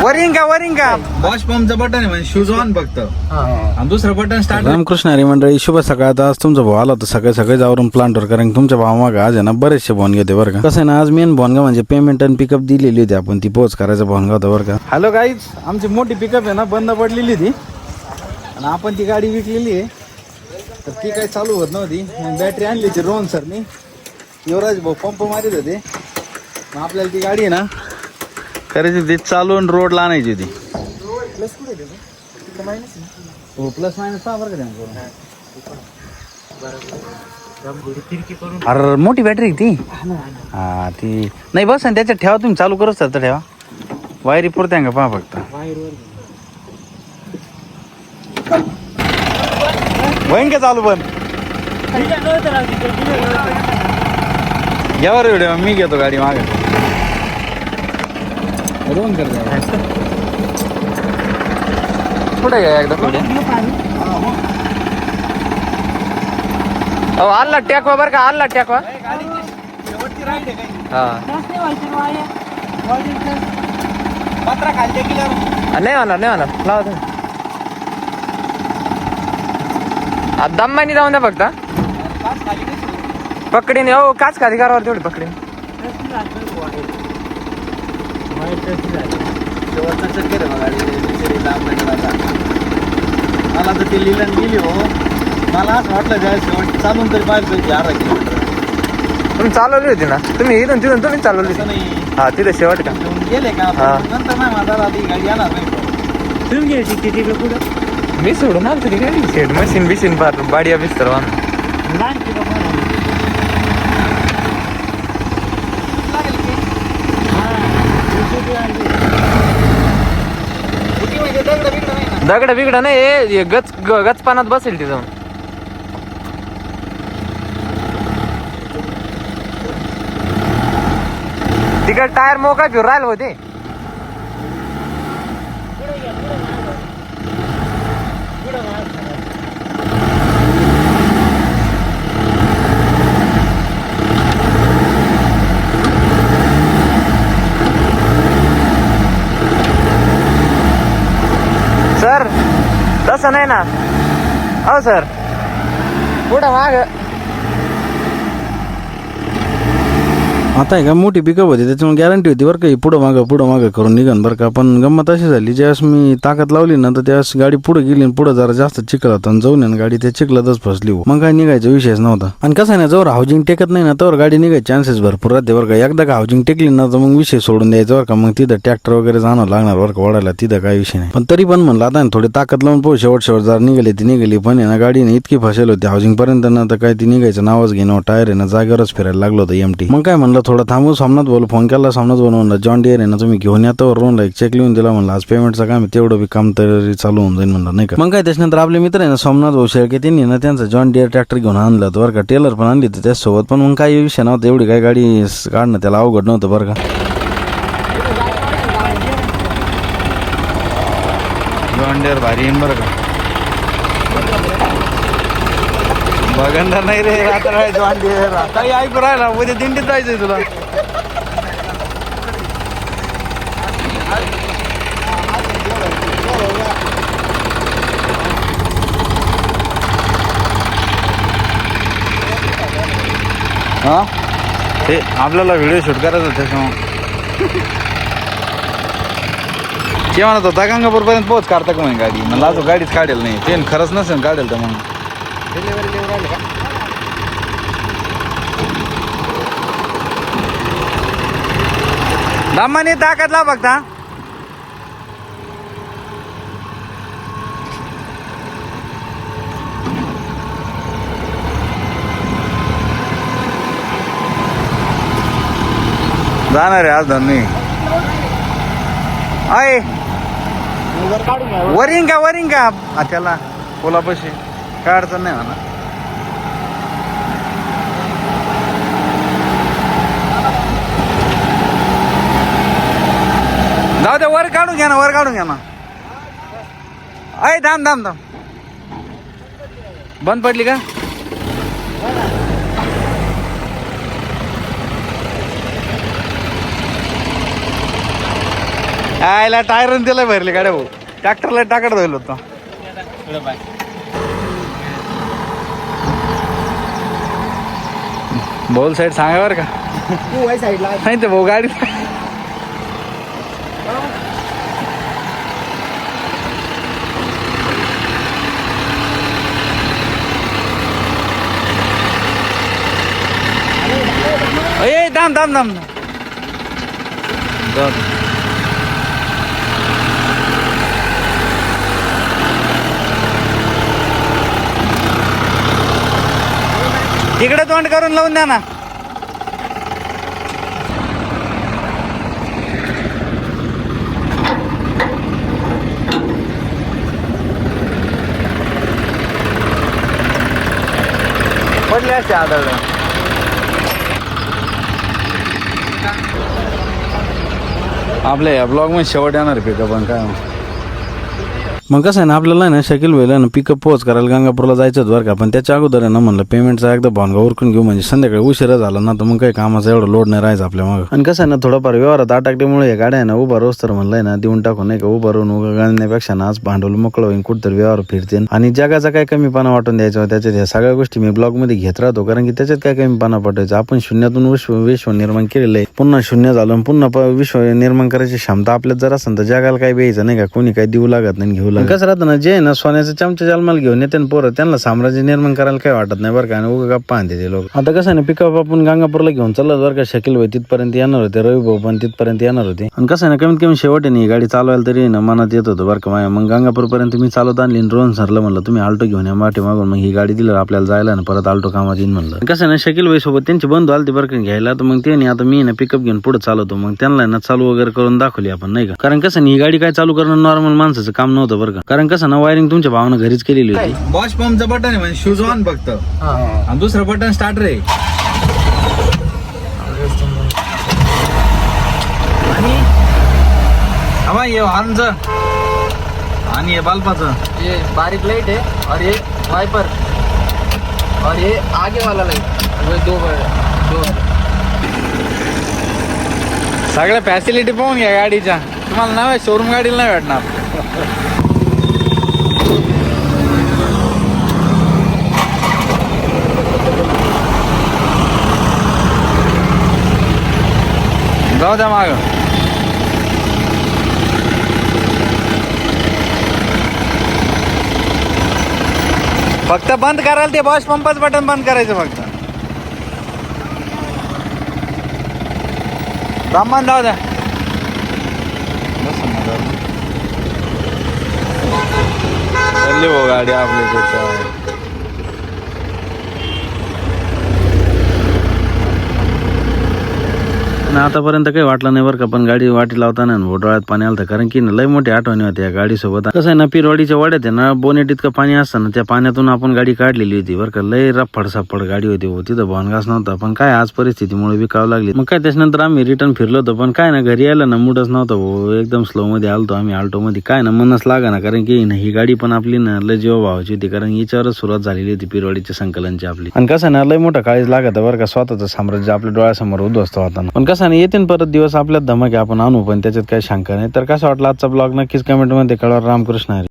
Worrying का wash पंपचं button आहे म्हणजे शूज ऑन फक्त आणि दुसरं बटन स्टार्ट. रामकृष्ण हरी मंडळी, शुभ सकाळ. आज तुमचा भाऊ आला होता सकाळी जाऊन प्लांटवर, कारण तुमच्या भावामागं आज आहे ना बरेचसे भोनगे होते बरं का. कसं आहे ना, आज मेन भोनगा म्हणजे पेमेंट आणि पिकअप दिलेली होती आपण, ती पोच करायचा भोनगा होता बरं का. हॅलो गाईज, आमची मोठी पिकअप आहे ना बंद पडलेली होती आणि आपण ती गाडी विकलेली आहे, तर ती काही चालू होत नव्हती. बॅटरी आणली होती रोहन सरनी, युवराज भाऊ पंप मारित होते. मग आपल्याला ती गाडी आहे ना करायची होती चालून रोडला आणायची होती. हो, प्लस मायनस पहा बरं का. अरे मोठी बॅटरी ती. हा ती नाही, बस आणि त्याच्यात ठेवा तुम्ही, चालू करूच तर ठेवा. वायरी पुरते का पहा फक्त. होईन का चालू पण यावर व्हिडिओ मी घेतो गाडी मागे रोहन करतो. पुढे घ्या एकदा पुढे. अहो आल्ला टॅकवा बरं का, आल्ला टॅकवा. नाही म्हणा लावा तुम्ही. दम्मानी जाऊन द्या फक्त. पकडीने हो, काच खाली करावर तेवढी पकडीने. शेवटचा चक्कर आहे गाडी मला तर ती लिहिलं गेली हो. मला असं वाटलं काय शेवट चालून तरी पाहिजे 11 किलोमीटर. तुम्ही चालवली होती ना, तुम्ही इथून तिथून तुम्ही चालवली होती. नाही हा तिथे शेवट का गेले का नंतर नाही माझा ती गाडी येणार नाही. तुम्ही गेली तिकडे पुढं मी सोडून आलो तरी गाडी शेड मशीन बिशीन पार बाडिया बिस्तर दगड बिगड नाही, गच पानात बसेल ती जाऊन. तिकडे टायर मोका फिरून राहिलं होते. सर तसं नाही ना. हो सर, पुढं माग आता आहे का मोठी पिकअप होती, त्याच्यामुळे गॅरंटी होती बरं का पुढं मागं करून निघन बरं का. पण गंमत अशी झाली, ज्यावेळेस मी ताकद लावली ना तर त्यावेळेस गाडी पुढे गेली, पुढे जरा जास्त चिखल होता आणि जाऊन ना गाडी त्या चिखलातच फसली. मग काय निघायचा विषयच नव्हता. आणि कसं आहे ना, जवळ हाऊजिंग टेकत नाही ना तर गाडी निघायचे चान्सेस भरपूर राहते बरं का. एकदा का हाऊजिंग टेकली ना तर मग विषय सोडून द्यायचा बरं का. मग तिथं ट्रॅक्टर वगैरे जाणं लागणार बरं का ओढायला, तिथं काय विषय नाही. पण तरी पण म्हणलं आता थोडी ताकद लावून पोह, शेवट जरा निघाली. पण आहे ना गाडीने इतकी फसेल होती हाऊजिंग पर्यंत ना, तर काय ती निघायचं नावच घेणं. टायर आहे ना जागेवरच फिरायला लागलं होतं एमटी. मग काय म्हणलं थोडं थांबू, सामनात बोल फोन केला, सामनात म्हणलं जॉन डिअर आहे ना तुम्ही घेऊन येतो. रोहनला एक चेक लिहून दिला, म्हणलं आज पेमेंटचं काम आहे, तेवढं बी काम तरी चालू होऊन जाईल म्हणलं नाही का. मग काय त्याच्यानंतर आपले मित्र आहे ना सोमनाथ भाऊ शेळके, त्यांनी ना त्यांचा जॉन डिअर ट्रॅक्टर घेऊन आणलं बरं का. टेलर पण आणली होती त्याचसोबत. पण मग काही विषय नव्हता, एवढी काय गाडी काढणं त्याला अवघड नव्हतं बरं का. जॉन डिअर भारी येईन बरं का. बघा नाही रे आता जॉन डिअर काही ऐकू राहिला, उद्या दिंडीत जायचंय तुला. हा ते आपल्याला व्हिडिओ शूट करायचं त्याच्यामुळे ते म्हणत होता गंगापूरपर्यंत पोहोच काढता का म्हणे गाडी. म्हणलं अजून गाडीच काढेल नाही, ते खरंच नसेल काढेल तर मग दमाने ताकद ला बघता. जाणार आहे आज धन्य आहे. वरिंग का त्याला कोलापाशी काय अडचण नाही म्हणा. जाऊ दे, वर काढून घ्या ना. अय थांब बंद पडली का. आयला टायर त्याला भरले गाड्या भाऊ ट्रॅक्टरला टाकत धरलो होतो बोल साईड सांगा बरं का नाही ते भाऊ गाडी ए थांब थांब थांब तिकडे तोंड करून लावून द्या ना पडले असते आदळलं आपल्या या ब्लॉग मध्ये शेवट येणार पिकअप पण काय मग कसं आहे ना आपल्याला ना शकील व्हायला ना पिकअप पोच करायला गंगापूरला जायचं होतं बरं का पण त्याच्या अगोदर आहे ना म्हणलं पेमेंटचा एकदा भानगा उरकून घेऊ म्हणजे संध्याकाळी उशिरा झाला ना तर मग काही कामाचा एवढं लोड नाही राहायचं आपल्या मग आणि कसं आहे ना थोडंफार व्यवहारात अटकल्यामुळे या गाड्या आहे ना उभा रोज तर म्हणलंय ना देऊन टाकून नाही का उभा राहून उगा घालण्यापेक्षा ना आज भांडवल मोकळं होईल कुठतरी व्यवहार फिरतील आणि जगाचा काय कमीपणा वाटून द्यायचा त्याच्यात ह्या सगळ्या गोष्टी मी ब्लॉग मध्ये घेत राहतो कारण की त्याच्यात काय कमीपणा पटायचं आपण शून्यातून विश्व निर्माण केलेलं आहे पुन्हा शून्य झालं पुन्हा विश्व निर्माण करायची क्षमता आपल्यात जर असेल तर जगाला काय द्यायचं नाही का कोणी काही देऊ लागत नाही घेऊ लागत कसं राहतं ना जे ना सोन्याचा चमचा जन्माला घेऊन येते पोरं त्यांना साम्राज्य निर्माण करायला काय वाटत नाही बरं का आणि उगा गप्पा आणते ते लोक आता कसं आहे ना पिकअप आपण गंगापूरला घेऊन चाललो बरं का शकील भाई तिथपर्यंत येणार होते रवी भाऊ पण तिथपर्यंत येणार होते आणि कसं आहे ना कमीत कमी शेवट आहे गाडी चालवायला तरी ना मनात येत होतं बरं का माझ्या मग गंगापूर पर्यंत मी चालवत आणली रोहन सरला म्हणलं तुम्ही आल्टो घेऊन या माटे मागून मग ही गाडी दिलं आपल्याला जायला ना परत आल्टो कामात येईन म्हणलं कसं आहे ना शकील भाई सोबत त्यांची बंधू आलते बरं का घ्यायला तर मग ते आता मी ना पिकअप घेऊन पुढे चालवतो मग त्यांना ना चालू वगैरे करून दाखवली आपण नाही का कारण कसं ही गाडी काय चालू करणं नॉर्मल माणसाचं काम नव्हतं बरं का कारण कसं ना वायरिंग तुमच्या भावना घरीच केलेली होती बॉश पंपचं बटन आहे म्हणजे शूज ऑन फक्त आणि दुसरं बटन स्टार्टर आहे आणि हवा ये हॉर्नचं आणि ये बल्बाचं ये बारीक लाइट है और ये वाइपर और ये आगे वाला लाइट वो दो सगळ्या फॅसिलिटी पाहून घ्या गाडीच्या तुम्हाला नव्हे शोरूम गाडीला नाही भेटणार जाऊ द्या माग फक्त बंद कराल ते बॉश पंपच बटन बंद करायचं फक्त सामान जाऊ द्या चालली हो गाडी आपली त्याच्या आतापर्यंत काही वाटलं नाही बरं का पण गाडी वाटी लावताना डोळ्यात पाणी आलं कारण की लय मोठी आठवणी होती या गाडीसोबत कसं आहे ना पिरवाडीच्या वाड्यात आहे ना बोनेट इतकं पाणी असतं ना त्या पाण्यातून आपण गाडी काढलेली होती बरं का लय रफड सापड गाडी होती हो तिथं भोनगास नव्हता पण काय आज परिस्थितीमुळे विकावं लागली मग काय त्याच्यानंतर आम्ही रिटर्न फिरलो होतो पण काय ना घरी यायला ना मूडच नव्हतं हो एकदम स्लो मध्ये आलतो आम्ही आल्टो मध्ये काय ना मनच लागा ना कारण की ही गाडी पण आपली ना लय जीव भावाची होती कारण हिच्यावरच सुरुवात झालेली होती पिरवाडीच्या संकलनची आपली आणि कसं ना लय मोठा काळीज लागत बरं का स्वतःचं साम्राज्य आपल्या डोळ्यासमोर उद्ध्वस्त होताना पण कसं ना येते परत दिवस आपल्यात धमक आपण आणू पण त्याच्यात काही शंका नाही तर कसं वाटलं आजचा ब्लॉग नक्कीच कमेंट मध्ये कळवा रामकृष्ण हरी